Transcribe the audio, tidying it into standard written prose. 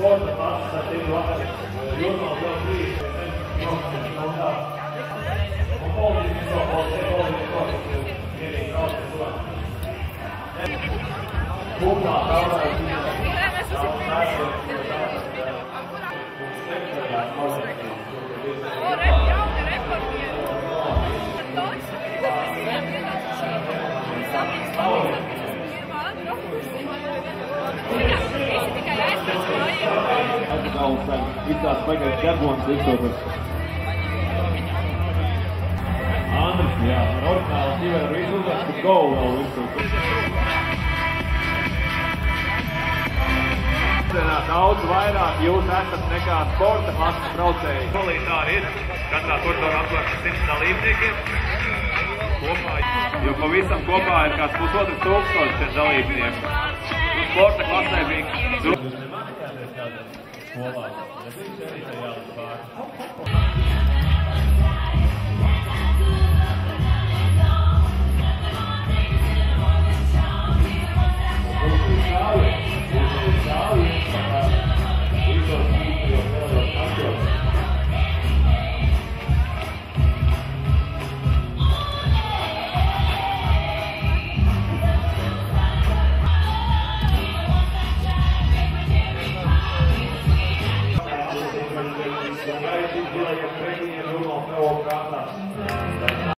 sporta klases ar tiem vakar. Jurmāls vēl 3 no tā. Un politiski to politiski vienīgi kauties labāk. Būtā kaujās Izsās pagaidu ģerbonis izsotas. Andris, jā, oriģināli ķiver visu uzvars, bet golu vēl izsotas. Daudz vairāk jūs esat nekā sporta klases braucēji. Tā ir. Katrā koridorā apmēram 100 dalībniekiem. Kopā, jo pavisam kopā ir kāds 1500 dalībnieku. Sporta klasē bija skolā. Ja viņš arī tajā līdz pār.